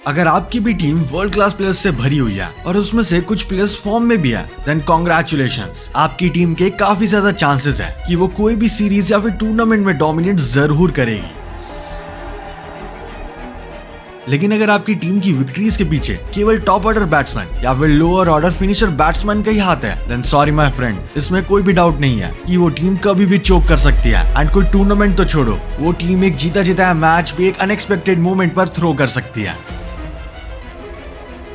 अगर आपकी भी टीम वर्ल्ड क्लास प्लेयर्स से भरी हुई है और उसमें से कुछ प्लेयर्स फॉर्म में भी है, देन कॉन्ग्रेचुलेशंस, आपकी टीम के काफी ज्यादा चांसेस है कि वो कोई भी सीरीज या फिर टूर्नामेंट में डोमिनेट जरूर करेगी। लेकिन अगर आपकी टीम की विक्ट्रीज के पीछे केवल टॉप ऑर्डर बैट्समैन या फिर लोअर ऑर्डर फिनिशर बैट्समैन का ही हाथ है, देन सॉरी माय फ्रेंड, इसमें कोई भी डाउट नहीं है कि वो टीम कभी भी चोक कर सकती है। एंड कोई टूर्नामेंट तो छोड़ो, वो टीम एक जीता जिताया मैच भी एक अनएक्सपेक्टेड मोमेंट पर थ्रो कर सकती है।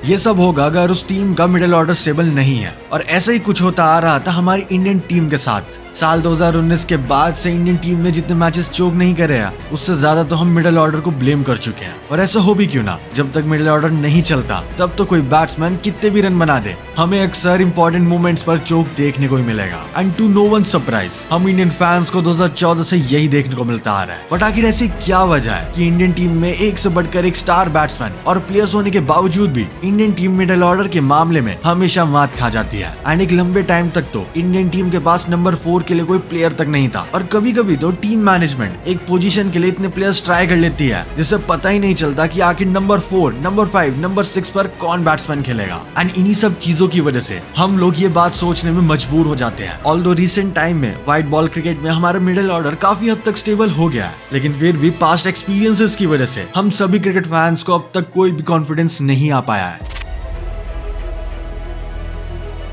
ये सब होगा अगर उस टीम का मिडिल ऑर्डर स्टेबल नहीं है, और ऐसा ही कुछ होता आ रहा था हमारी इंडियन टीम के साथ। साल 2019 के बाद से इंडियन टीम ने जितने मैचेस चोक नहीं करे हैं, उससे ज्यादा तो हम मिडिल ऑर्डर को ब्लेम कर चुके हैं। और ऐसा हो भी क्यों ना, जब तक मिडिल ऑर्डर नहीं चलता तब तो कोई बैट्समैन कितने भी रन बना दे, हमें अक्सर इंपॉर्टेंट मोमेंट्स पर चोक देखने को ही मिलेगा। And to no one surprise, हम इंडियन फैंस को 2014 से यही देखने को मिलता आ रहा है। बट आखिर ऐसी क्या वजह है कि इंडियन टीम में एक से बढ़कर एक स्टार बैट्समैन और प्लेयर्स होने के बावजूद भी इंडियन टीम मिडिल ऑर्डर के मामले में हमेशा मात खा जाती है। एंड एक लंबे टाइम तक तो इंडियन टीम के पास नंबर 4 के लिए कोई प्लेयर तक नहीं था, और कभी कभी तो टीम मैनेजमेंट एक पोजीशन के लिए इतने प्लेयर्स ट्राई कर लेती है जिससे पता ही नहीं चलता कि आखिर नंबर 4, नंबर 5, नंबर 6 पर कौन बैट्समैन खेलेगा। एंड इन्हीं सब चीजों की वजह से हम लोग ये बात सोचने में मजबूर हो जाते हैं। ऑल्दो रिसेंट टाइम में व्हाइट बॉल क्रिकेट में हमारा मिडिल ऑर्डर काफी हद तक स्टेबल हो गया है, लेकिन फिर भी पास्ट एक्सपीरियंसेस की वजह से हम सभी क्रिकेट फैंस को अब तक कोई भी कॉन्फिडेंस नहीं आ पाया है।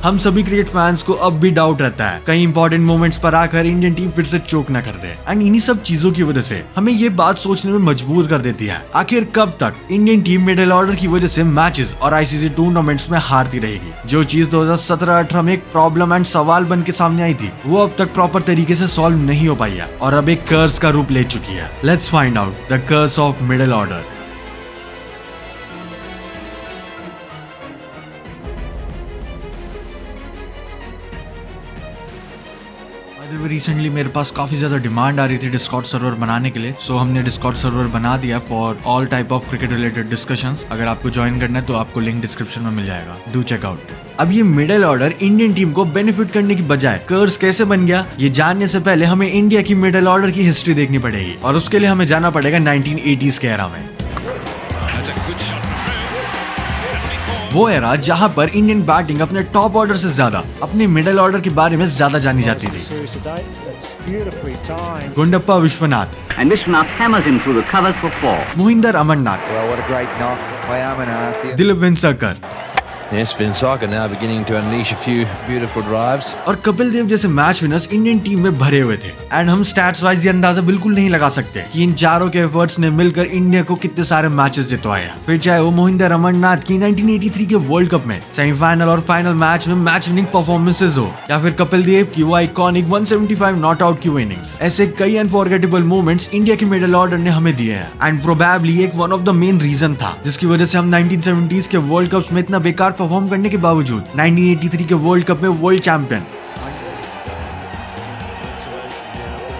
हम सभी क्रिकेट फैंस को अब भी डाउट रहता है कई इंपॉर्टेंट मोमेंट्स पर आकर इंडियन टीम फिर से चोक ना कर दे। एंड इन्हीं सब चीजों की वजह से हमें ये बात सोचने में मजबूर कर देती है, आखिर कब तक इंडियन टीम मिडिल ऑर्डर की वजह से मैचेस और आईसीसी टूर्नामेंट्स में हारती रहेगी। जो चीज 2017-18 में एक प्रॉब्लम एंड सवाल बन के सामने आई थी, वो अब तक प्रॉपर तरीके से सॉल्व नहीं हो पाई है और अब एक कर्स का रूप ले चुकी है। Let's find out the curse of middle order. Recently मेरे पास काफी ज्यादा डिमांड आ रही थी डिस्कॉर्ड सर्वर बनाने के लिए, सो हमने डिस्कॉर्ड सर्वर बना दिया for all type of cricket related discussions. अगर आपको ज्वाइन करना है तो आपको लिंक डिस्क्रिप्शन में मिल जाएगा, डू चेक आउट। अब ये मिडिल ऑर्डर इंडियन टीम को बेनिफिट करने की बजाय कर्स कैसे बन गया, ये जानने से पहले हमें इंडिया की मिडिल ऑर्डर की हिस्ट्री देखनी पड़ेगी, और उसके लिए हमें जाना पड़ेगा 1980s के एरा में। वो एरा जहां पर इंडियन बैटिंग अपने टॉप ऑर्डर से ज्यादा अपने मिडिल ऑर्डर के बारे में ज्यादा जानी जाती थी। Gundappa Vishwanath, and Vishwanath hammers him through the covers for 4. Mohinder Amarnath, Well, what a great knock by Amarnath. Dilip वेंसरकर, Yes, Vinsaka now beginning to unleash a few beautiful drives. और कपिल देव जैसे मैच विनर्स इंडियन टीम में भरे हुए थे। एंड हम स्टैट्स वाइज ये अंदाजा बिल्कुल नहीं लगा सकते कि इन चारों के एफर्ट्स ने मिलकर इंडिया को कितने सारे मैचेस जितवाए। फिर चाहे वो मोहिंदर अमरनाथ की 1983 के वर्ल्ड कप में सेमीफाइनल और फाइनल मैच में मैच विनिंग परफॉर्मेंसेस हो, या फिर कपिल देव की वो आइकॉनिक 175 नॉट आउट की इनिंग्स, ऐसे कई अनफॉरगेटेबल मोमेंट्स इंडिया के मिडिल ऑर्डर ने हमें दिए हैं। एंड प्रोबेबली एक one of the main reason था जिसकी वजह से हम 1970s के वर्ल्ड कप्स में इतना बेकार परफॉर्म करने के बावजूद 1983 के वर्ल्ड कप में वर्ल्ड चैंपियन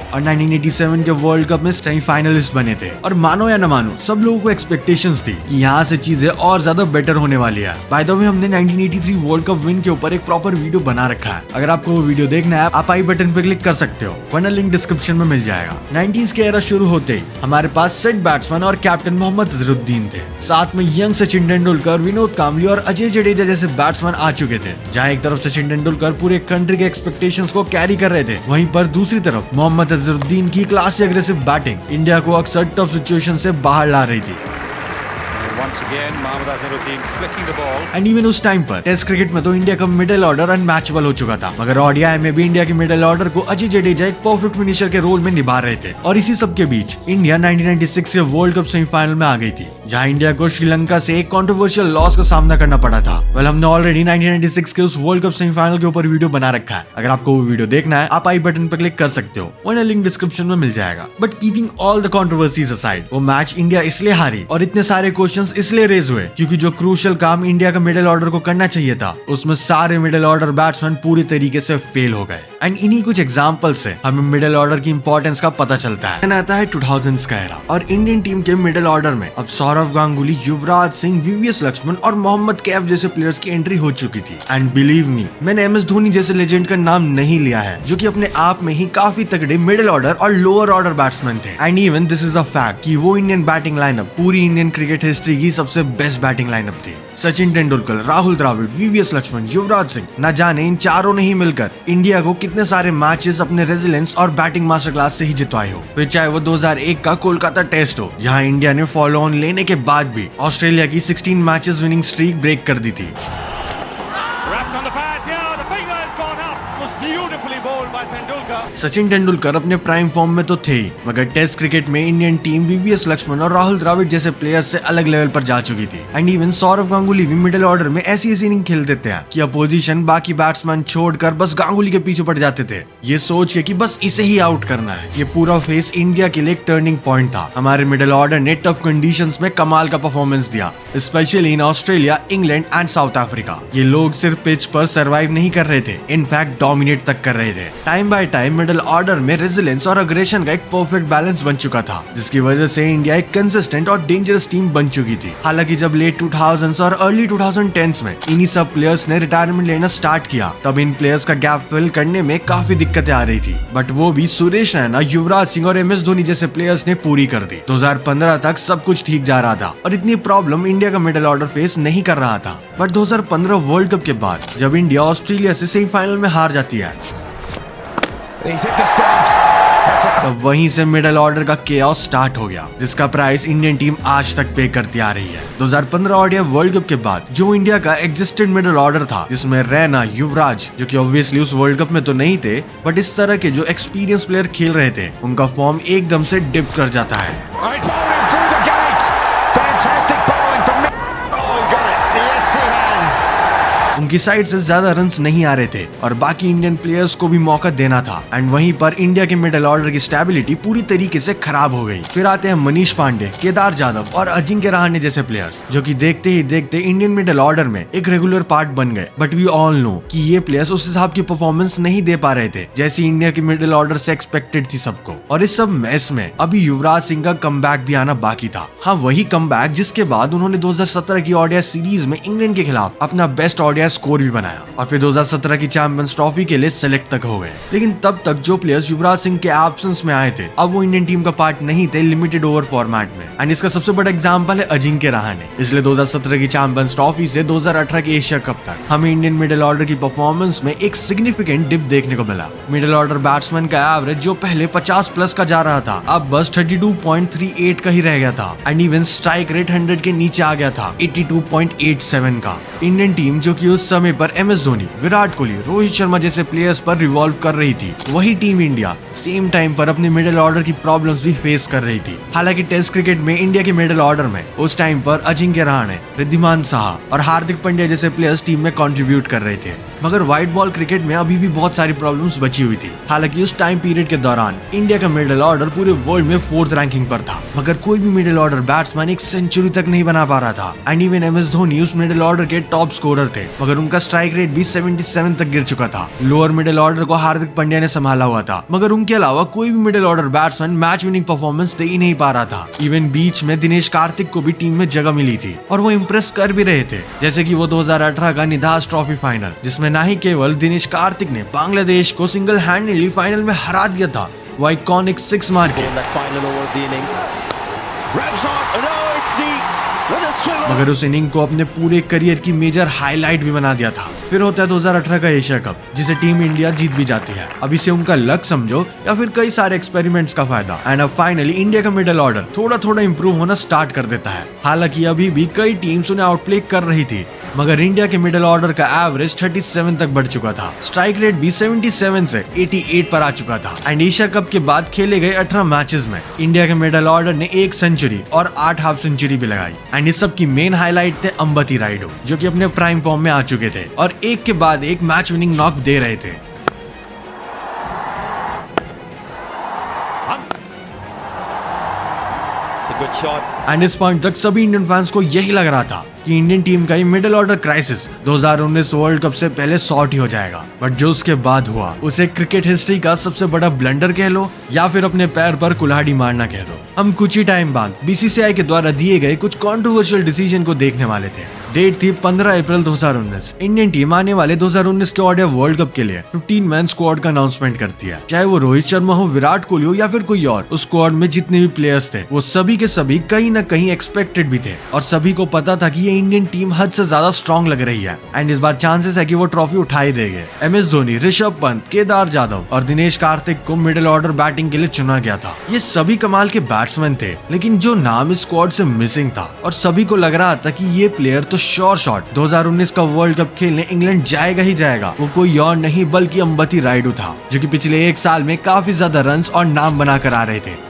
और 1987 के वर्ल्ड कप में सेमीफाइनलिस्ट बने थे। और मानो या न मानो, सब लोगों को एक्सपेक्टेशंस थी कि यहाँ से चीजें और ज्यादा बेटर होने वाली है। बाय द वे, हमने 1983 वर्ल्ड कप विन के ऊपर एक प्रॉपर वीडियो बना रखा है। अगर आपको वो वीडियो देखना है, आप आई बटन पे क्लिक कर सकते हो, वरना लिंक डिस्क्रिप्शन में मिल जाएगा। 90s के एरा शुरू होते ही हमारे पास सेट बैट्समैन और कैप्टन मोहम्मद अजहरुद्दीन थे, साथ में यंग सचिन तेंदुलकर, विनोद कांबली और अजय जडेजा जैसे बैट्समैन आ चुके थे। जहाँ एक तरफ सचिन तेंदुलकर पूरे कंट्री के एक्सपेक्टेशंस को कैरी कर रहे थे, वहीं पर दूसरी तरफ मोहम्मद अजहरुद्दीन की क्लासी एग्रेसिव बैटिंग इंडिया को अक्सर टफ सिचुएशन से बाहर ला रही थी। एंड इवन उस टाइम पर टेस्ट क्रिकेट में तो इंडिया का मिडिल ऑर्डर अनमैचेबल हो चुका था, मगर ओडीआई में भी इंडिया के मिडिल ऑर्डर को अजय जडेजा एक परफेक्ट फिनिशर के रोल में निभा रहे थे। और इसी सब के बीच इंडिया 1996 के वर्ल्ड कप सेमीफाइनल में आ गई थी, जहां इंडिया को श्रीलंका से एक कंट्रोवर्शियल लॉस का सामना करना पड़ा था। वेल, हमने ऑलरेडी 1996 के उस वर्ल्ड कप सेमीफाइनल के ऊपर वीडियो बना रखा है। अगर आपको वो वीडियो देखना है, आप आई बटन पर क्लिक कर सकते हो, वरना लिंक डिस्क्रिप्शन में मिल जाएगा। But keeping all the controversies aside, वो मैच इंडिया इसलिए हारी और इतने सारे क्वेश्चंस इसलिए रेज हुए क्योंकि जो क्रूशियल काम इंडिया का मिडिल ऑर्डर को करना चाहिए था, उसमें सारे मिडिल ऑर्डर बैट्समैन पूरी तरीके से फेल हो गए। एंड इन्हीं कुछ एग्जांपल से हमें मिडिल ऑर्डर की इंपॉर्टेंस का पता चलता है। आता है 2000s का एरा, और इंडियन टीम के मिडिल ऑर्डर में अब सौरव गांगुली, युवराज सिंह, वीवीएस लक्ष्मण और मोहम्मद कैफ जैसे प्लेयर्स की एंट्री हो चुकी थी। एंड बिलीव मी, मैंने एमएस धोनी जैसे लेजेंड का नाम नहीं लिया है, जो कि अपने आप में ही काफी तगड़े मिडिल ऑर्डर और लोअर ऑर्डर बैट्समैन थे। And even this is a fact कि वो इंडियन बैटिंग लाइनअप पूरी इंडियन क्रिकेट हिस्ट्री की इजीली सबसे बेस्ट बैटिंग लाइनअप थी। सचिन तेंदुलकर, राहुल द्रविड़, वीवीएस लक्ष्मण, युवराज सिंह, न जाने इन चारों ने ही मिलकर इंडिया को कितने सारे मैचेस अपने रेजिलेंस और बैटिंग मास्टर क्लास से ही जितवाए हो। फिर चाहे वो 2001 का कोलकाता टेस्ट हो, जहां इंडिया ने फॉलो ऑन लेने के बाद भी ऑस्ट्रेलिया की 16 मैचेस विनिंग स्ट्रीक ब्रेक कर दी थी। सचिन तेंदुलकर अपने प्राइम फॉर्म में तो थे ही, मगर टेस्ट क्रिकेट में इंडियन टीम वीवीएस लक्ष्मण और राहुल द्रविड़ जैसे प्लेयर्स से अलग लेवल पर जा चुकी थी। एंड इवन सौरव गांगुली भी मिडिल ऑर्डर में ऐसी इनिंग खेलते थे कि अपोजिशन बाकी बैट्समैन छोड़कर बस गांगुली के पीछे पड़ जाते थे, ये सोच के कि बस इसे ही आउट करना है। ये पूरा फेस इंडिया के लिए एक टर्निंग पॉइंट था। हमारे मिडिल ऑर्डर ने टफ कंडीशंस में कमाल का परफॉर्मेंस दिया, specially in Australia, England and south Africa. ये लोग सिर्फ पिच पर सर्वाइव नहीं कर रहे थे, इनफैक्ट डोमिनेट तक कर रहे थे। Time by time middle order में रेजिलेंस और अग्रेशन का एक परफेक्ट बैलेंस बन चुका था, जिसकी वजह से इंडिया एक कंसिस्टेंट और डेंजरस टीम बन चुकी थी। हालांकि जब लेट 2000s और अर्ली 2010s में इन्हीं सब प्लेयर्स ने रिटायरमेंट लेना स्टार्ट किया, तब इन प्लेयर्स का गैप फिल करने में काफी दिक्कतें आ रही थी, बट वो भी सुरेश रैना, युवराज सिंह और MS धोनी जैसे प्लेयर्स ने पूरी कर दी। 2015 तक सब कुछ ठीक जा रहा था और इतनी प्रॉब्लम इंडिया का मिडिल ऑर्डर फेस नहीं कर रहा था। बट 2015 वर्ल्ड कप के बाद जब इंडिया ऑस्ट्रेलिया से सेमीफाइनल में हार जाती है, तब वहीं से मिडिल ऑर्डर का केओस स्टार्ट हो गया, जिसका प्राइस इंडियन टीम आज तक पे करती आ रही है। 2015 ओडीआई वर्ल्ड कप के बाद जो इंडिया का एग्जिस्टेड मिडिल ऑर्डर था, जिसमें रैना, युवराज, जो कि ऑब्वियसली उस वर्ल्ड कप में तो नहीं थे, बट इस तरह के जो एक्सपीरियंस प्लेयर खेल रहे थे, उनका फॉर्म एकदम से डिप कर जाता है। उनकी साइड से ज्यादा रन्स नहीं आ रहे थे और बाकी इंडियन प्लेयर्स को भी मौका देना था। एंड वहीं पर इंडिया के मिडिल ऑर्डर की स्टेबिलिटी पूरी तरीके से खराब हो गई। फिर आते हैं मनीष पांडे, केदार जाधव और अजिंक्य रहाणे जैसे प्लेयर्स, जो कि देखते ही देखते इंडियन मिडिल ऑर्डर में एक रेगुलर पार्ट बन गए। बट वी ऑल नो कि ये प्लेयर्स उस हिसाब की परफॉर्मेंस नहीं दे पा रहे थे जैसी इंडिया के मिडिल ऑर्डर से एक्सपेक्टेड थी सबको। और इस सब मैच में अभी युवराज सिंह का कमबैक भी आना बाकी था। हाँ, वही कमबैक जिसके बाद उन्होंने 2017 की ओडीआई सीरीज में इंग्लैंड के खिलाफ अपना बेस्ट ओडीआई स्कोर भी बनाया और फिर 2017 की चैंपियंस ट्रॉफी के लिए सेलेक्ट तक हो गए। लेकिन तब तक जो प्लेयर्स युवराज सिंह के एब्सेंस में आए थे, अब वो इंडियन टीम का पार्ट नहीं थे लिमिटेड ओवर फॉर्मेट में। एंड इसका सबसे बड़ा एग्जांपल है अजिंक्य रहाणे। इसलिए 2017 की चैंपियंस ट्रॉफी से 2018 के एशिया कप तक हमें इंडियन मिडिल ऑर्डर की परफॉर्मेंस में एक सिग्निफिकेंट डिप देखने को मिला। मिडिल ऑर्डर बैट्समैन का एवरेज जो पहले 50 प्लस का जा रहा था, अब बस 32.38 का ही रह गया था। एंड इवन स्ट्राइक रेट 100 के नीचे आ गया था, 82.87 का। इंडियन टीम जो कि उस समय पर MS धोनी, विराट कोहली, रोहित शर्मा जैसे प्लेयर्स पर रिवॉल्व कर रही थी, वही टीम इंडिया सेम टाइम पर अपने मिडिल ऑर्डर की प्रॉब्लम्स भी फेस कर रही थी। हालांकि टेस्ट क्रिकेट में इंडिया के मिडिल ऑर्डर में उस टाइम पर अजिंक्य रहाणे, रिद्धिमान साहा और हार्दिक पांड्या जैसे प्लेयर्स टीम में कंट्रीब्यूट कर रहे थे। मगर व्हाइट बॉल क्रिकेट में अभी भी बहुत सारी प्रॉब्लम्स बची हुई थी। हालांकि उस टाइम पीरियड के दौरान इंडिया का मिडिल ऑर्डर पूरे वर्ल्ड में 4th रैंकिंग पर था, मगर कोई भी मिडिल ऑर्डर बैट्समैन एक सेंचुरी तक नहीं बना पा रहा था। एंड इवन MS धोनी उस मिडिल ऑर्डर के टॉप स्कोरर थे, मगर उनका स्ट्राइक रेट भी 77 तक गिर चुका था। लोअर मिडिल ऑर्डर को हार्दिक पांड्या ने संभाला हुआ था, मगर उनके अलावा कोई भी middle order batsman match winning performance दे ही नहीं पा रहा था। इवन बीच में दिनेश कार्तिक को भी टीम में जगह मिली थी और वो इम्प्रेस कर भी रहे थे, जैसे कि वो 2018 का निधास ट्रॉफी फाइनल, जिसमें ना ही केवल दिनेश कार्तिक ने बांग्लादेश को सिंगल हैंडेडली फाइनल में हरा दिया था, वो आइकॉनिक 6 मार के, मगर उस इनिंग को अपने पूरे करियर की मेजर हाईलाइट भी बना दिया था। फिर होता है 2018 का एशिया कप, जिसे टीम इंडिया जीत भी जाती है। अब इसे उनका लक समझो या फिर कई सारे एक्सपेरिमेंट्स का फायदा। एंड अब फाइनली इंडिया का मिडिल ऑर्डर थोड़ा थोड़ा इंप्रूव होना स्टार्ट कर देता है। हालांकि अभी भी कई टीम्स उन्हें आउटप्ले कर रही थी, मगर इंडिया के मिडिल ऑर्डर का एवरेज 37 तक बढ़ चुका था। स्ट्राइक रेट भी 77 से 88 पर आ चुका था। एंड एशिया कप के बाद खेले गए 18 मैचेस में इंडिया के मिडिल ऑर्डर ने 1 सेंचुरी और 8 हाफ सेंचुरी भी लगाई। एंड इस सब की मेन हाईलाइट थे अंबती रायडू, जो कि अपने प्राइम फॉर्म में आ चुके थे और एक के बाद एक मैच विनिंग नॉक दे रहे थे। एंड इस पॉइंट तक सभी इंडियन फैंस को यही लग रहा था कि इंडियन टीम का ये middle order crisis 2019 world cup से पहले सॉर्ट ही हो जाएगा। बट जो उसके बाद हुआ, उसे क्रिकेट हिस्ट्री का सबसे बड़ा ब्लंडर कह लो या फिर अपने पैर पर कुल्हाड़ी मारना कह लो। हम कुछ ही टाइम बाद BCCI के द्वारा दिए गए कुछ कंट्रोवर्शियल डिसीजन को देखने वाले थे। डेट थी 15 अप्रैल 2019। इंडियन टीम आने वाले 2019 के ओडीआई वर्ल्ड कप के लिए 15 मैन स्क्वाड का अनाउंसमेंट करती है। चाहे वो रोहित शर्मा हो, विराट कोहली हो या फिर कोई और, उस स्क्वाड में जितने भी प्लेयर्स थे वो सभी के सभी कहीं ना कहीं एक्सपेक्टेड भी थे और सभी को पता था कि ये इंडियन टीम हद से ज्यादा स्ट्रॉन्ग लग रही है एंड इस बार चांसेस है कि वो ट्रॉफी उठा ही देंगे। MS धोनी, ऋषभ पंत, केदार जाधव और दिनेश कार्तिक को मिडिल ऑर्डर बैटिंग के लिए चुना गया था। ये सभी कमाल के बैट्समैन थे, लेकिन जो नाम इस स्क्वाड से मिसिंग था और सभी को लग रहा था कि ये प्लेयर तो श्योर शॉट 2019 का वर्ल्ड कप खेलने इंग्लैंड जाएगा ही जाएगा, वो कोई और नहीं बल्कि अंबती रायडू था, जो कि पिछले एक साल में काफी ज्यादा रन्स और नाम बनाकर आ रहे थे।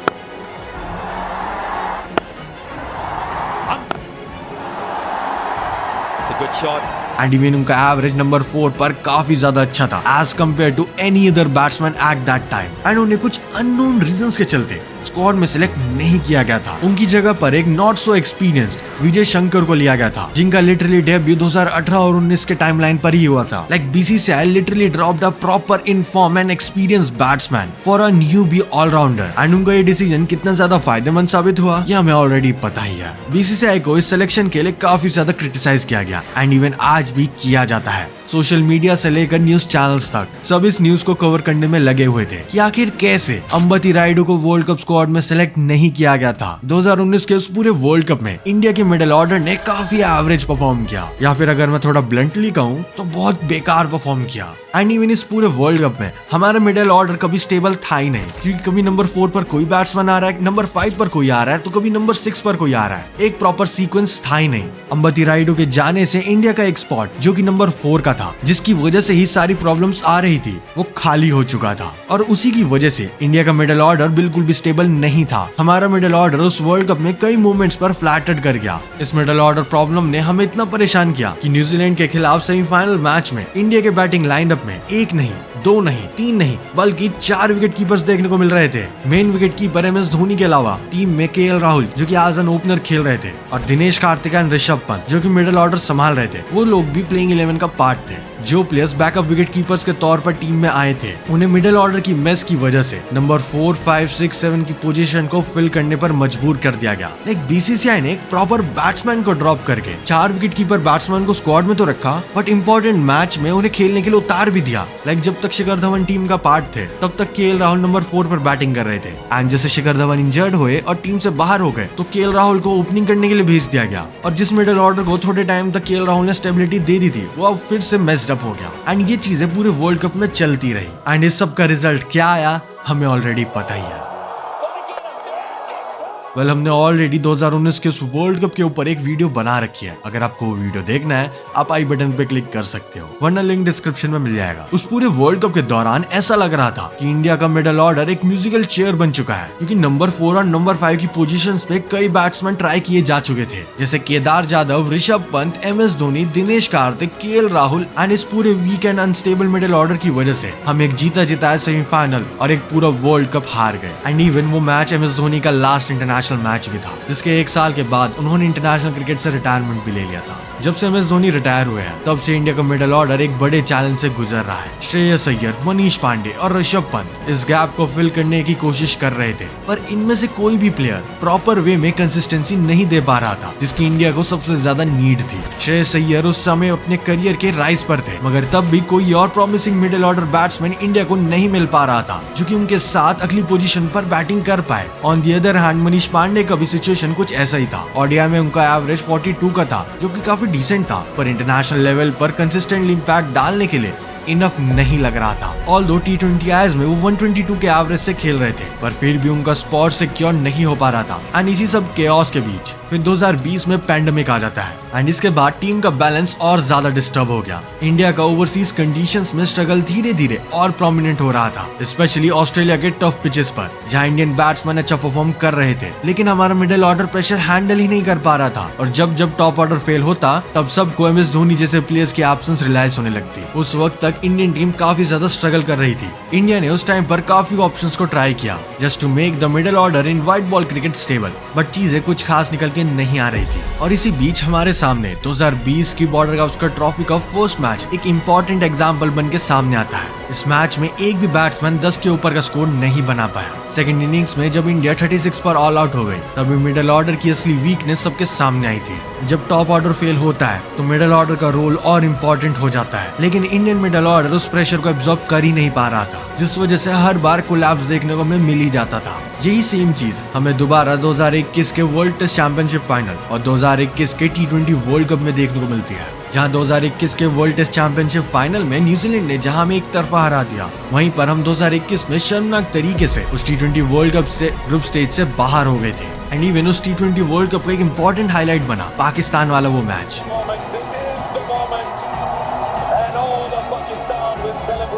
एंड इवन उनका एवरेज नंबर 4 पर काफी ज्यादा अच्छा था as compared to any other batsman at that time. And उन्हें कुछ अननोन रीजंस के चलते स्क्वाड में सिलेक्ट नहीं किया गया था। उनकी जगह पर एक not so experienced Vijay Shankar को लिया गया था, जिनका लिटरली डेब्यू 2018 और 19 के टाइमलाइन पर ही हुआ था। Like BCCI literally dropped a proper inform and experienced batsman for a newbie allrounder. And उनका ये डिसीजन कितना ज्यादा फायदेमंद साबित हुआ ये हमें ऑलरेडी पता ही है। BCCI को इस सिलेक्शन के लिए काफी ज्यादा क्रिटिसाइज किया गया एंड इवन आज भी किया जाता है। सोशल मीडिया से लेकर न्यूज चैनल्स तक सब इस न्यूज को कवर करने में लगे हुए थे कि आखिर कैसे अंबती रायडू को वर्ल्ड कप स्क्वाड में सिलेक्ट नहीं किया गया था। 2019 के उस पूरे वर्ल्ड कप में इंडिया के मिडिल ऑर्डर ने काफी एवरेज परफॉर्म किया, या फिर अगर मैं थोड़ा ब्लंटली कहूँ तो बहुत बेकार परफॉर्म किया। एंड इवन इस पूरे वर्ल्ड कप में हमारा मिडिल ऑर्डर कभी स्टेबल था ही नहीं, क्योंकि कभी नंबर 4 पर कोई बैट्समैन आ रहा है, नंबर 5 पर कोई आ रहा है, तो कभी नंबर 6 पर कोई आ रहा है। एक प्रॉपर सीक्वेंस था ही नहीं। अंबती रायडू के जाने से इंडिया का एक स्पॉट जो कि नंबर 4 का था, जिसकी वजह से ही सारी प्रॉब्लम्स आ रही थी, वो खाली हो चुका था और उसी की वजह से इंडिया का मिडिल ऑर्डर बिल्कुल भी स्टेबल नहीं था। हमारा मिडिल ऑर्डर उस वर्ल्ड कप में कई मूवमेंट्स पर फ्लैटेड कर गया। इस मिडिल ऑर्डर प्रॉब्लम ने हमें इतना परेशान किया कि न्यूजीलैंड के खिलाफ सेमीफाइनल मैच में इंडिया के बैटिंग लाइनअप में एक नहीं, 2 नहीं, 3 नहीं बल्कि 4 विकेट कीपर्स देखने को मिल रहे थे। Main wicket keeper MS Dhoni के अलावा टीम में KL राहुल जो कि एज एन ओपनर खेल रहे थे और दिनेश कार्तिक एंड ऋषभ पंत जो कि मिडिल ऑर्डर संभाल रहे थे, वो लोग भी प्लेइंग 11 का पार्ट थे। जो प्लेयर्स बैकअप विकेट कीपर्स के तौर पर टीम में आए थे, उन्हें मिडिल ऑर्डर की मेस की वजह से नंबर 4, 5, 6, 7 की पोजीशन को फिल करने पर मजबूर कर दिया गया। लाइक BCCI ने एक प्रॉपर बैट्समैन को ड्रॉप करके 4 विकेट कीपर बैट्समैन को स्क्वाड में तो रखा, बट इंपॉर्टेंट मैच में उन्हें खेलने के लिए उतार भी दिया। लाइक जब तक शिखर धवन टीम का पार्ट थे तब तक KL राहुल नंबर 4 पर बैटिंग कर रहे थे एंड जैसे शिखर धवन इंजर्ड हुए और टीम से बाहर हो गए तो KL राहुल को ओपनिंग करने के लिए भेज दिया गया और जिस मिडिल ऑर्डर को थोड़े टाइम तक KL राहुल ने स्टेबिलिटी दे दी थी, वो अब फिर से मेस्ड अप हो गया एंड ये चीजें पूरे वर्ल्ड कप में चलती रही। एंड इस सब का रिजल्ट क्या आया हमें ऑलरेडी पता ही है। वेल, हमने ऑलरेडी 2019 के उस वर्ल्ड कप के ऊपर एक वीडियो बना रखी है। अगर आपको वो वीडियो देखना है आप आई बटन पे क्लिक कर सकते हो, वरना लिंक डिस्क्रिप्शन में मिल जाएगा। उस पूरे वर्ल्ड कप के दौरान ऐसा लग रहा था कि इंडिया का मिडिल ऑर्डर एक म्यूजिकल चेयर बन चुका है, क्योंकि नंबर 4 और नंबर 5 की पोजीशंस पे कई बैट्समैन ट्राई किए जा चुके थे, जैसे Kedar Jadhav, Rishabh Pant, MS Dhoni, Dinesh Karthik, KL Rahul. And इस पूरे weak and unstable middle order की वजह से हम एक जीता जिताया सेमीफाइनल और एक पूरा वर्ल्ड कप हार गए। एंड इवन वो मैच MS धोनी का लास्ट इंटरनेशनल मैच भी था, जिसके 1 साल के बाद उन्होंने इंटरनेशनल क्रिकेट से रिटायरमेंट भी ले लिया था। जब से MS धोनी रिटायर हुए हैं तब से इंडिया का मिडिल ऑर्डर एक बड़े चैलेंज से गुजर रहा है। श्रेयस अय्यर, मनीष पांडे और ऋषभ पंत इस गैप को फिल करने की कोशिश कर रहे थे, पर इनमें से कोई भी प्लेयर प्रॉपर वे में कंसिस्टेंसी नहीं दे पा रहा था, जिसकी इंडिया को सबसे ज्यादा नीड थी। श्रेयस अय्यर उस समय अपने करियर के राइज पर थे, मगर तब भी कोई और promising middle order batsman India को नहीं मिल पा रहा था जो कि उनके साथ अगली पोजीशन पर बैटिंग कर पाए। On the other hand Manish Pandey का भी सिचुएशन कुछ ऐसा ही था। ओडीआई में उनका एवरेज 42 का था, जो कि काफी डिसेंट था, पर इंटरनेशनल लेवल पर कंसिस्टेंटली इंपैक्ट डालने के लिए इनफ नहीं लग रहा था। ऑल्दो T20Is में वो 122 के एवरेज से खेल रहे थे, पर फिर भी उनका स्पॉट सिक्योर नहीं हो पा रहा था। एंड इसी सब केओस के बीच फिर 2020 में पैंडेमिक आ जाता है एंड इसके बाद टीम का बैलेंस और ज्यादा डिस्टर्ब हो गया। इंडिया का ओवरसीज कंडीशंस में स्ट्रगल धीरे धीरे और प्रोमिनेंट हो रहा था, स्पेशली ऑस्ट्रेलिया के टफ पिचेस पर, जहां इंडियन बैट्समैन अच्छा परफॉर्म कर रहे थे, लेकिन हमारा मिडिल ऑर्डर प्रेशर हैंडल ही नहीं कर पा रहा था। और जब जब टॉप ऑर्डर फेल होता तब सबको MS धोनी जैसे प्लेयर्स की एब्सेंस रियलाइज होने लगती। उस वक्त तक वक्त इंडियन टीम काफी ज्यादा स्ट्रगल कर रही थी। इंडिया ने उस टाइम पर काफी ऑप्शंस को ट्राई किया just to make the middle order in white ball cricket stable, but चीजें कुछ खास निकल के नहीं आ रही थी। और इसी बीच हमारे सामने 2020 की बॉर्डर गावस्कर ट्रॉफी का फर्स्ट मैच एक इम्पोर्टेंट एग्जाम्पल बन के सामने आता है। इस मैच में एक भी बैट्समैन 10 के ऊपर का स्कोर नहीं बना पाया। सेकंड इनिंग्स में जब इंडिया 36 पर ऑल आउट हो गई, तभी मिडिल ऑर्डर की असली वीकनेस सबके सामने आई थी। जब टॉप ऑर्डर फेल होता है तो मिडिल ऑर्डर का रोल और इम्पोर्टेंट हो जाता है, लेकिन इंडियन मिडिल ऑर्डर उस प्रेशर को एब्जॉर्ब कर ही नहीं पा रहा था, जिस वजह से हर बार कोलैप्स देखने को हमें मिल ही जाता था। यही सेम चीज हमें दोबारा 2021 के वर्ल्ड टेस्ट चैंपियनशिप फाइनल और 2021 के T20 वर्ल्ड कप में देखने को मिलती है, जहां 2021 के वर्ल्ड टेस्ट चैंपियनशिप फाइनल में न्यूजीलैंड ने जहां हमें एक तरफा हरा दिया, वहीं पर हम 2021 में शर्मनाक तरीके से उस T20 वर्ल्ड कप से ग्रुप स्टेज से बाहर हो गए थे। एंड इवन उस T20 वर्ल्ड कप का एक इम्पोर्टेंट हाईलाइट बना पाकिस्तान वाला वो मैच,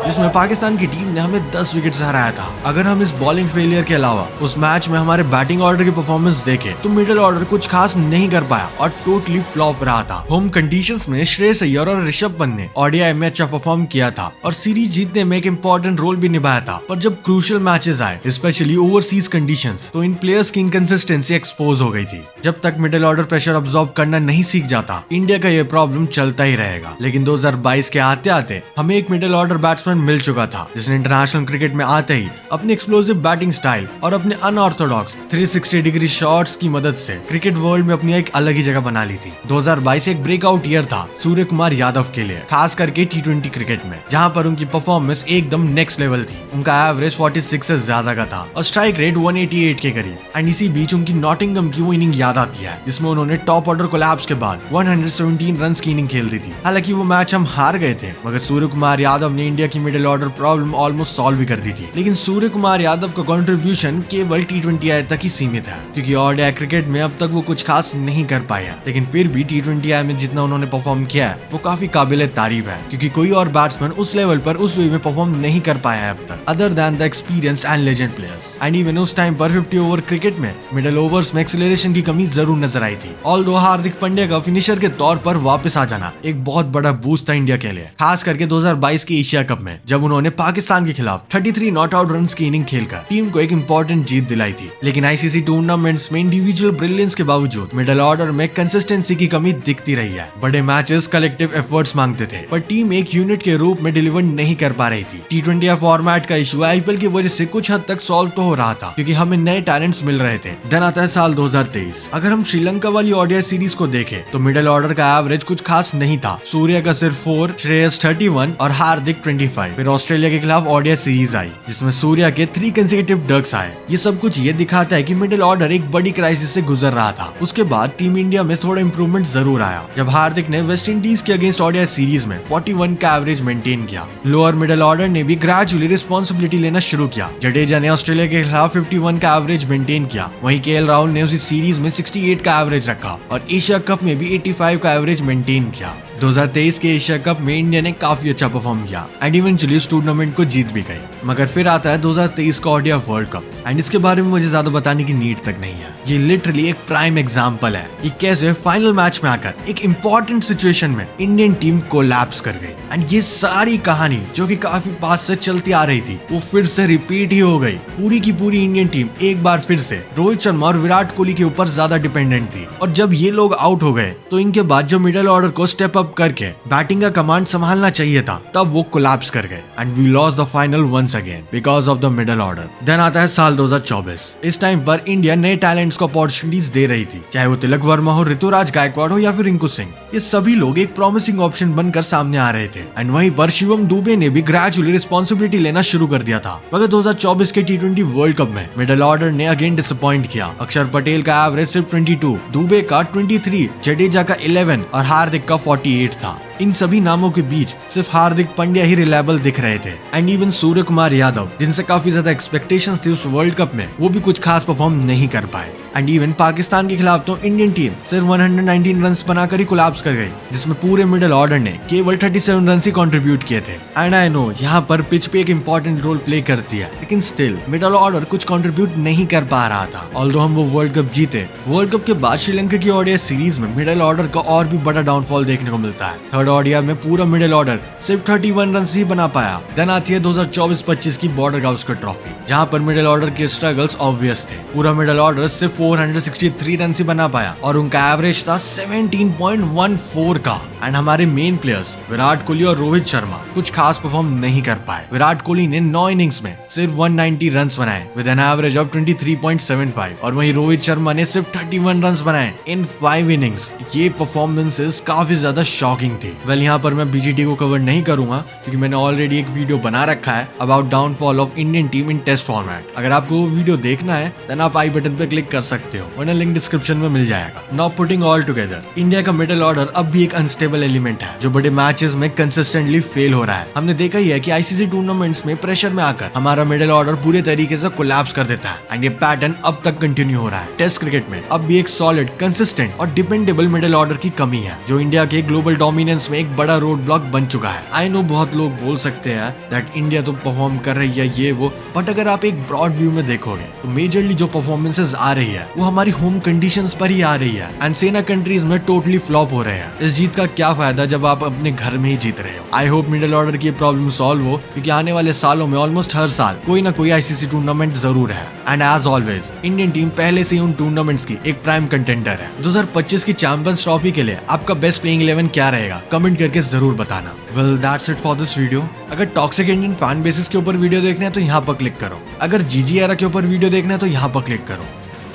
जिसमें पाकिस्तान की टीम ने हमें 10 विकेट से हराया था। अगर हम इस बॉलिंग फेलियर के अलावा उस मैच में हमारे बैटिंग ऑर्डर की परफॉर्मेंस देखें तो मिडिल ऑर्डर कुछ खास नहीं कर पाया और टोटली फ्लॉप रहा था। होम कंडीशंस में श्रेयस अय्यर और ऋषभ पंत ने ओडीआई में अच्छा परफॉर्म किया था और सीरीज जीतने में एक इम्पोर्टेंट रोल भी निभाया था, पर जब क्रूशियल मैचेस आए, स्पेशली ओवरसीज कंडीशंस, तो इन प्लेयर्स की इनकंसिस्टेंसी एक्सपोज हो गई थी। जब तक मिडिल ऑर्डर प्रेशर अब्सॉर्ब करना नहीं सीख जाता, इंडिया का ये प्रॉब्लम चलता ही रहेगा। लेकिन 2022 के आते आते हमें एक मिडिल ऑर्डर बैट्समैन मिल चुका था, जिसने इंटरनेशनल क्रिकेट में आते ही अपनी एक्सप्लोसिव बैटिंग स्टाइल और अपने अनऑर्थोडॉक्स 360 डिग्री शॉट्स की मदद से क्रिकेट वर्ल्ड में अपनी एक अलग ही जगह बना ली थी। 2022 एक ब्रेकआउट ईयर था सूर्य कुमार यादव के लिए, खास करके T20 क्रिकेट में, जहां पर उनकी परफॉर्मेंस एकदम नेक्स्ट लेवल थी। उनका एवरेज 46 से ज्यादा का था और स्ट्राइक रेट 188 के करीब। एंड इसी बीच उनकी नॉटिंघम की वो इनिंग याद आती है जिसमें उन्होंने टॉप ऑर्डर कोलैप्स के बाद 117 रन की इनिंग खेल दी थी। हालांकि वो मैच हम हार गए थे, मगर सूर्य कुमार यादव ने इंडिया की middle order problem almost solve भी कर दी थी। लेकिन सूर्य कुमार यादव का कंट्रीब्यूशन केवल T20 आई तक ही सीमित है, क्योंकि ओडीआई क्रिकेट में अब तक वो कुछ खास नहीं कर पाया। लेकिन फिर भी T20 आई में जितना उन्होंने परफॉर्म किया है वो काफी काबिल तारीफ है, क्योंकि कोई और बैट्समैन उस लेवल पर उस वे में परफॉर्म नहीं कर पाया है अब तक, other than the experience and legend players. And even उस टाइम पर 50 ओवर क्रिकेट में मिडिल ओवर्स में एक्सेलरेशन की कमी जरूर नजर आई थी। ऑल्दो हार्दिक पांड्या का फिनिशर के तौर पर वापस आ जाना एक बहुत बड़ा बूस्ट था इंडिया के लिए, खास करके 2022 के एशिया कप में, जब उन्होंने पाकिस्तान के खिलाफ 33 नॉट आउट रन की इनिंग खेलकर टीम को एक इंपॉर्टेंट जीत दिलाई थी। लेकिन आईसीसी टूर्नामेंट्स में इंडिविजुअल ब्रिलियंस के बावजूद मिडिल ऑर्डर में कंसिस्टेंसी की कमी दिखती रही है। बड़े मैचेस कलेक्टिव एफर्ट्स मांगते थे, पर टीम एक यूनिट के रूप में डिलीवर नहीं कर पा रही थी। T20 फॉर्मेट का इशू आईपीएल की वजह से कुछ हद तक सॉल्व तो हो रहा था, क्योंकि हमें नए टैलेंट्स मिल रहे थे। देन आता है साल 2023। अगर हम श्रीलंका वाली ओडीआई सीरीज को देखें तो मिडिल ऑर्डर का एवरेज कुछ खास नहीं था। सूर्य का सिर्फ 4, श्रेयस 31 और हार्दिक 25। फिर ऑस्ट्रेलिया के खिलाफ ओडीआई सीरीज आई, जिसमें सूर्य के 3 कंसेक्यूटिव डक्स आए। ये सब कुछ ये दिखाता है कि मिडिल ऑर्डर एक बड़ी क्राइसिस से गुजर रहा था। उसके बाद टीम इंडिया में थोड़ा इंप्रूवमेंट जरूर आया, जब हार्दिक ने वेस्ट इंडीज के अगेंस्ट ओडीआई सीरीज में 41 का एवरेज मेंटेन किया। लोअर मिडिल ऑर्डर ने भी ग्रेजुअली रिस्पॉन्सिबिलिटी लेना शुरू किया। जडेजा ने ऑस्ट्रेलिया के खिलाफ 51 का एवरेज मेंटेन किया, वहीं केएल राहुल ने उसी सीरीज में 68 का एवरेज रखा और एशिया कप में भी 85 का एवरेज मेंटेन किया। 2023 के एशिया कप में इंडिया ने काफी अच्छा परफॉर्म किया एंड इवेंचुअली इस टूर्नामेंट को जीत भी गई। मगर फिर आता है 2023 का ओडीआई वर्ल्ड कप, एंड इसके बारे में मुझे ज्यादा बताने की नीड तक नहीं है। ये लिटरली एक प्राइम एग्जांपल है कि कैसे फाइनल मैच में आकर एक इंपॉर्टेंट सिचुएशन में इंडियन टीम कोलैप्स कर गई। एंड ये सारी कहानी जो कि काफी पास से चलती आ रही थी, वो फिर से रिपीट ही हो गई। पूरी की पूरी इंडियन टीम एक बार फिर से रोहित शर्मा और विराट कोहली के ऊपर ज्यादा डिपेंडेंट थी, और जब ये लोग आउट हो गए तो इनके बाद जो मिडिल ऑर्डर को स्टेप अप करके बैटिंग का कमांड संभालना चाहिए था, तब वो कोलैप्स कर गए and we lost the final once again because of the middle order. Then आता है साल 2024। इस टाइम पर इंडिया नए टैलेंट्स को अपॉर्चुनिटीज दे रही थी, चाहे वो तिलक वर्मा हो, ऋतुराज गायकवाड़ हो या फिर रिंकू सिंह। ये सभी लोग एक प्रॉमिसिंग ऑप्शन बनकर सामने आ रहे थे एंड वहीं पर शिवम दुबे ने भी ग्रेजुअली रिस्पॉन्सिबिलिटी लेना शुरू कर दिया था। मगर 2024 के T20 वर्ल्ड कप में मिडिल ऑर्डर ने अगेन डिसअपॉइंट किया। अक्षर पटेल का एवरेज सिर्फ 22, दुबे का 23, जडेजा का 11 और हार्दिक का 48 था। इन सभी नामों के बीच सिर्फ हार्दिक पांड्या ही रिलायबल दिख रहे थे एंड इवन सूर्य कुमार यादव, जिनसे काफी ज्यादा एक्सपेक्टेशंस थी उस वर्ल्ड कप में, वो भी कुछ खास परफॉर्म नहीं कर पाए। एंड इवन पाकिस्तान के खिलाफ तो इंडियन टीम सिर्फ 119 रन बनाकर ही कोलैप्स कर गई, जिसमें पूरे मिडिल ऑर्डर ने केवल 37 रन ही कंट्रीब्यूट किए थे। एंड आई नो यहाँ पर पिच पे एक इंपॉर्टेंट रोल प्ले करती है, लेकिन स्टिल मिडिल ऑर्डर कुछ कंट्रीब्यूट नहीं कर पा रहा था। ऑल्दो हम वो वर्ल्ड कप जीते, वर्ल्ड कप के बाद श्रीलंका की ओडीआई सीरीज में मिडिल ऑर्डर का और भी बड़ा डाउनफॉल देखने को मिलता है। थर्ड ओडिया में पूरा मिडिल ऑर्डर सिर्फ 31 रन ही बना पाया। देन आती है 2024-25 की बॉर्डर गावस्कर ट्रॉफी, जहां पर मिडिल ऑर्डर के स्ट्रगल्स ऑब्वियस थे। पूरा मिडिल ऑर्डर सिर्फ 463 रन ही बना पाया और उनका एवरेज था 17.14 का। एंड हमारे मेन प्लेयर्स विराट कोहली और रोहित शर्मा कुछ खास परफॉर्म नहीं कर पाए। विराट कोहली ने 9 इनिंग्स में सिर्फ 190 रन्स बनाए विद एन एवरेज ऑफ 23.75 और वहीं रोहित शर्मा ने सिर्फ 31 रन्स बनाए इन 5 इनिंग्स। ये परफॉर्मेंसेस काफी ज्यादा शॉकिंग थी। वेल यहाँ पर मैं बीजीटी को कवर नहीं करूंगा क्योंकि मैंने ऑलरेडी एक वीडियो बना रखा है about downfall of Indian team in test format. अगर आपको वो वीडियो देखना है देन आप आई बटन पे क्लिक कर सकते हो, वरना लिंक डिस्क्रिप्शन में मिल जाएगा। Now putting all together, India का मिडिल ऑर्डर अब भी एक अनस्टेबल एलिमेंट है जो बड़े मैचेस में कंसिस्टेंटली फेल हो रहा है। हमने देखा ही है कि आईसीसी टूर्नामेंट्स में प्रेशर में आकर हमारा मिडिल ऑर्डर पूरे तरीके से कोलैप्स कर देता है एंड ये पैटर्न अब तक कंटिन्यू हो रहा है। टेस्ट क्रिकेट में अब भी एक सॉलिड, कंसिस्टेंट और डिपेंडेबल मिडिल ऑर्डर की कमी है जो इंडिया के ग्लोबल डोमिनेंस में एक बड़ा रोड ब्लॉक बन चुका है। आई नो बहुत लोग बोल सकते हैं दैट इंडिया तो परफॉर्म कर रही है ये वो, बट अगर आप एक ब्रॉड व्यू में देखोगे तो मेजरली जो परफॉर्मेंसेस आ रही है वो हमारी होम कंडीशंस पर ही आ रही है एंड सेना कंट्रीज में टोटली फ्लॉप हो रहे हैं। इस जीत का क्या फायदा जब आप अपने घर में ही जीत रहे हो। आई होप मिडिल ऑर्डर की प्रॉब्लम सॉल्व हो क्योंकि आने वाले सालों में ऑलमोस्ट हर साल कोई ना कोई आईसीसी टूर्नामेंट जरूर है and as always Indian team पहले से ही उन टूर्नामेंट्स की एक प्राइम कंटेंडर है। 2025 की चैंपियंस ट्रॉफी के लिए आपका बेस्ट प्लेइंग 11 क्या रहेगा कमेंट करके जरूर बताना। Well that's it for this video. अगर टॉक्सिक इंडियन फैन बेसिस के ऊपर वीडियो देखना है तो यहाँ पर क्लिक करो, अगर जीजी एरा के ऊपर वीडियो देखना है तो यहाँ पर क्लिक करो।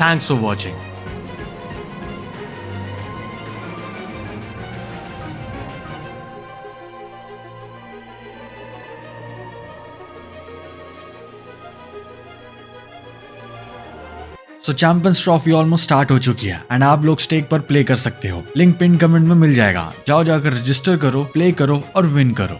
Thanks for watching. So champions trophy almost start हो चुकी है एंड आप लोग स्टेक पर प्ले कर सकते हो। लिंक पिन कमेंट में मिल जाएगा, जाओ जाकर रजिस्टर करो, प्ले करो और विन करो।